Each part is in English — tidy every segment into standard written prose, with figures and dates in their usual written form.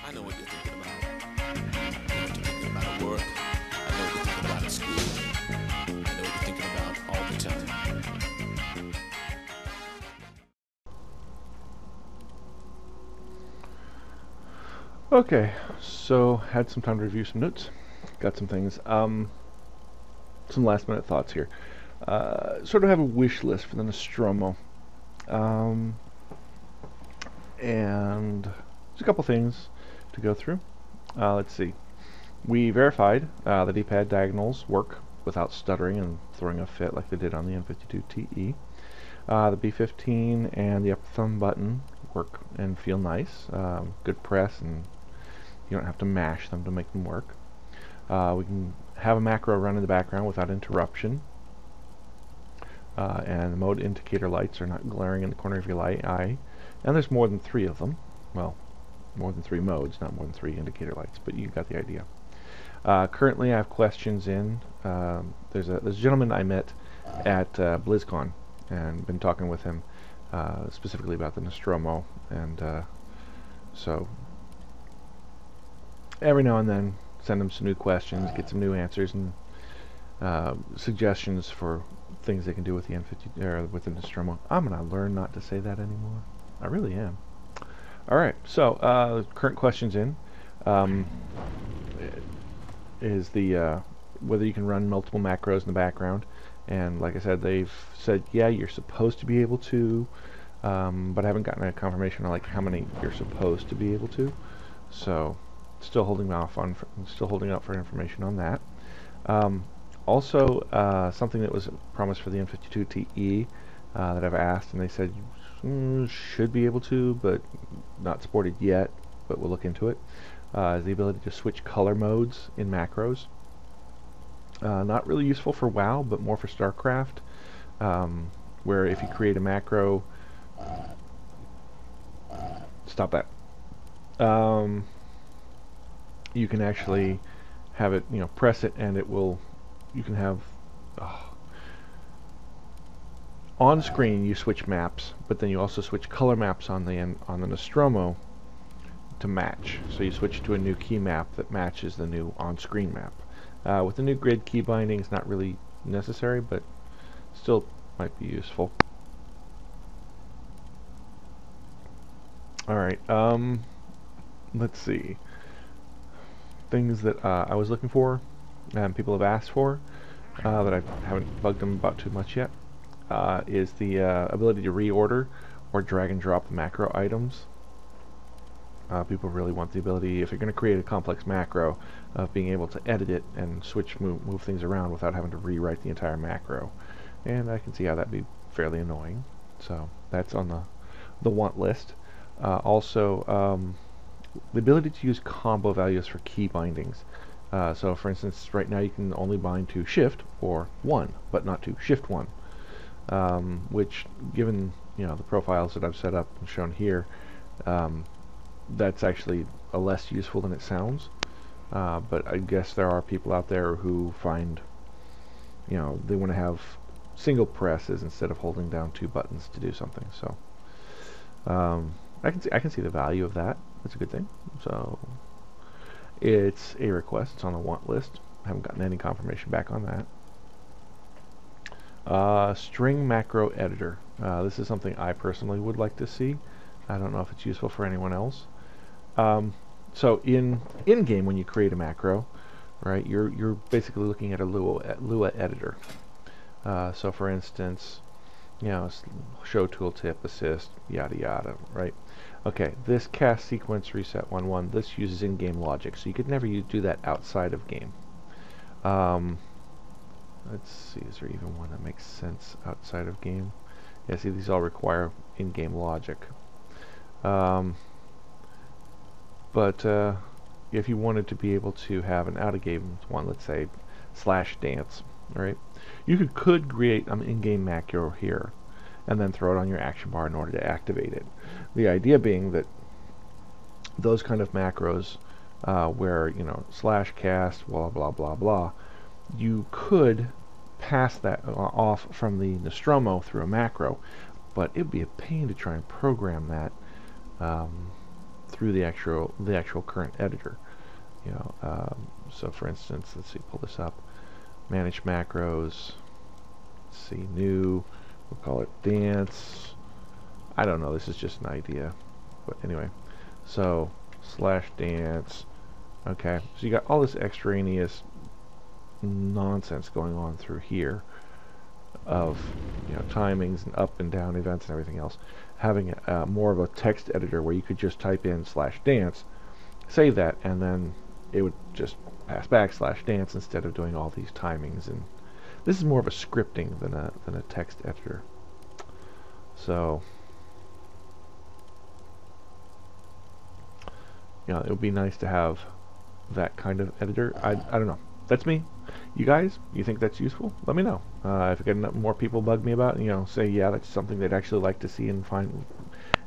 I know what you're thinking about. I know what you're thinking about at work. I know what you're thinking about at school. I know what you're thinking about all the time. Okay, so had some time to review some notes. Got some things. Some last minute thoughts here. Sort of have a wish list for the Nostromo. And there's a couple things to go through. Let's see. We verified the D-pad diagonals work without stuttering and throwing a fit like they did on the N52 TE. The B15 and the up thumb button work and feel nice. Good press, and you don't have to mash them to make them work. We can have a macro run in the background without interruption. And the mode indicator lights are not glaring in the corner of your eye. And there's more than 3 of them. Well, more than 3 modes, not more than 3 indicator lights, but you got the idea. Currently, I have questions in. There's a gentleman I met at BlizzCon, and been talking with him specifically about the Nostromo, and so every now and then send him some new questions, get some new answers, and suggestions for things they can do with the N50 or with the Nostromo. I'm gonna learn not to say that anymore. I really am. All right, so current questions in is the whether you can run multiple macros in the background, and like I said, they've said yeah, you're supposed to be able to, but I haven't gotten a confirmation on like how many you're supposed to be able to. So still holding out for information on that. Also, something that was promised for the N52 TE that I've asked, and they said should be able to, but not supported yet, but we'll look into it, is the ability to switch color modes in macros. Not really useful for WoW, but more for StarCraft, where if you create a macro, stop that, you can actually have it, press it, and it will, you can have, on screen you switch maps, but then you also switch color maps on the Nostromo to match. So you switch to a new key map that matches the new on-screen map. With the new grid key binding, it's not really necessary, but still might be useful. Alright, let's see. Things that I was looking for and people have asked for that I haven't bugged them about too much yet is the ability to reorder or drag and drop macro items. People really want the ability, if you're going to create a complex macro, of being able to edit it and move things around without having to rewrite the entire macro. And I can see how that'd be fairly annoying. So that's on the want list. Also, the ability to use combo values for key bindings. So for instance, right now you can only bind to Shift or 1, but not to Shift 1. Which, given the profiles that I've set up and shown here, that's actually less useful than it sounds. But I guess there are people out there who find, they want to have single presses instead of holding down 2 buttons to do something. So I can see the value of that. That's a good thing. So it's a request. It's on the want list. I haven't gotten any confirmation back on that. String macro editor. This is something I personally would like to see. I don't know if it's useful for anyone else. So in game, when you create a macro, right, you're basically looking at a Lua editor. So for instance, show tooltip, assist, yada yada, right? Okay, this cast sequence reset 1-1. This uses in-game logic, so you could never do that outside of game. Let's see, is there even one that makes sense outside of game? Yeah, see, these all require in-game logic. But if you wanted to be able to have an out-of-game one, let's say /dance, right? You could create an in-game macro here, and then throw it on your action bar in order to activate it. The idea being that those kind of macros, where /cast, blah blah blah blah, you could pass that off from the Nostromo through a macro, but it would be a pain to try and program that through the actual current editor. You know, so for instance, let's see, pull this up, manage macros. Let's see, new. We'll call it dance. I don't know. This is just an idea, but anyway. So /dance. Okay, so you got all this extraneous nonsense going on through here of, you know, timings and up and down events and everything else. Having more of a text editor where you could just type in /dance, save that, and then it would just pass back /dance instead of doing all these timings. And this is more of a scripting than a text editor. So, you know, it would be nice to have that kind of editor. I don't know. That's me. You guys, you think that's useful? Let me know. If I get enough more people bug me about, you know, say yeah, that's something they'd actually like to see and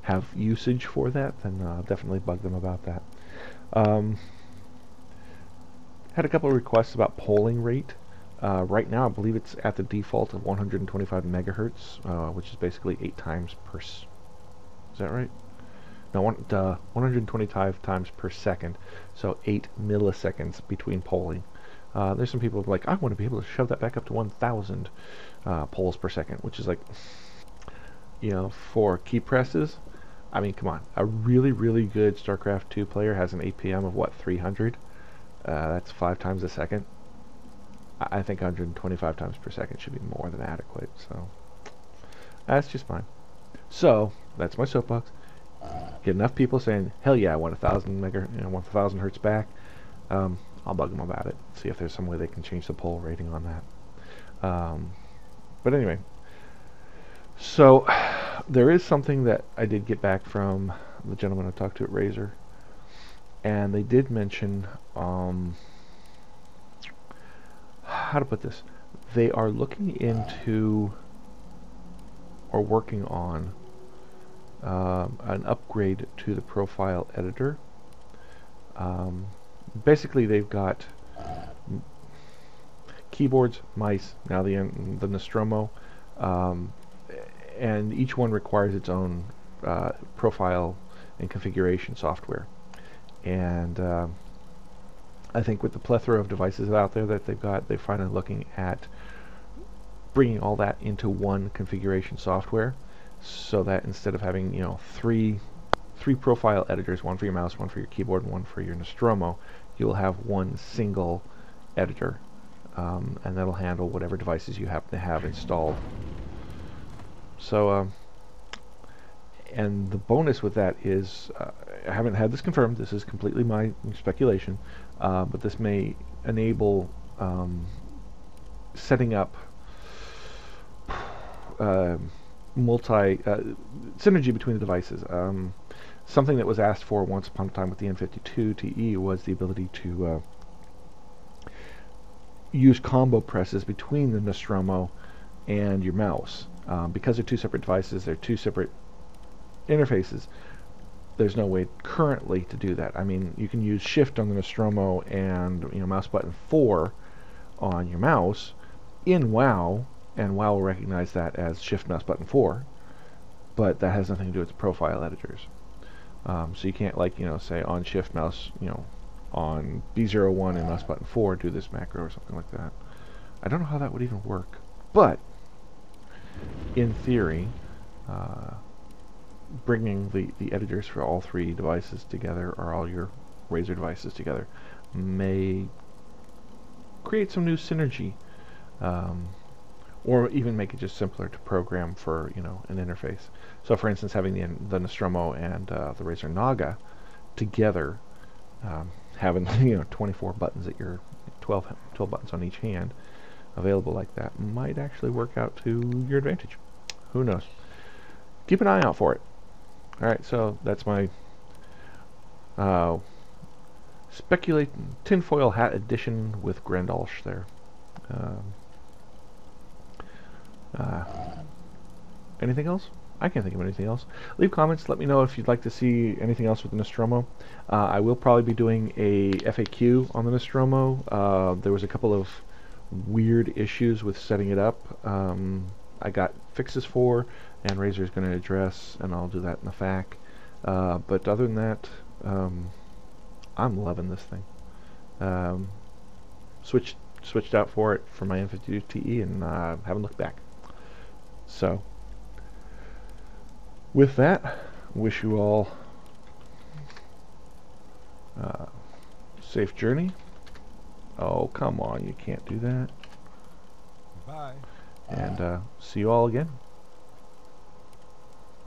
have usage for that, then definitely bug them about that. Had a couple of requests about polling rate. Right now, I believe it's at the default of 125 megahertz, which is basically 8 times per. Is that right? No, 125 times per second, so 8 milliseconds between polling. There's some people like, I want to be able to shove that back up to 1,000 polls per second, which is like, you know, for key presses. I mean, come on, a really, really good StarCraft 2 player has an APM of what, 300? That's 5 times a second. I think 125 times per second should be more than adequate. So that's just fine. So that's my soapbox. Get enough people saying, hell yeah, I want 1,000 hertz back. I'll bug them about it. See if there's some way they can change the poll rating on that. But anyway, so there is something that I did get back from the gentleman I talked to at Razer, and they did mention, how to put this, they are looking into or working on an upgrade to the profile editor. Basically, they've got keyboards, mice, now the Nostromo, and each one requires its own profile and configuration software. And I think with the plethora of devices out there that they've got, they're finally looking at bringing all that into one configuration software, so that instead of having, you know, three profile editors, one for your mouse, one for your keyboard, and one for your Nostromo, you'll have one single editor, and that'll handle whatever devices you happen to have installed. So, and the bonus with that is, I haven't had this confirmed, this is completely my speculation, but this may enable setting up synergy between the devices. Something that was asked for once upon a time with the N52 TE was the ability to use combo presses between the Nostromo and your mouse. Because they're two separate devices, they're two separate interfaces, there's no way currently to do that. I mean, you can use Shift on the Nostromo and, you know, mouse button 4 on your mouse in WoW, and WoW will recognize that as Shift mouse button 4, but that has nothing to do with the profile editors. So you can't, like, you know, say on Shift mouse, you know, on B01 and mouse button 4 do this macro or something like that. I don't know how that would even work, but in theory, bringing the editors for all 3 devices together, or all your Razer devices together, may create some new synergy, or even make it just simpler to program for, you know, an interface. So for instance, having the Nostromo and the Razer Naga together, having, you know, 24 buttons at your 12 buttons on each hand available like that might actually work out to your advantage. Who knows? Keep an eye out for it. Alright, so that's my tinfoil hat edition with Grendalsh there. Anything else? I can't think of anything else. Leave comments. Let me know if you'd like to see anything else with the Nostromo. I will probably be doing a FAQ on the Nostromo. There was a couple of weird issues with setting it up. I got fixes for, and Razer is going to address, and I'll do that in the FAQ. But other than that, I'm loving this thing. Um, switched out for it for my N52 Te and haven't looked back. So, with that, wish you all safe journey. Oh, come on, you can't do that. Bye. And see you all again.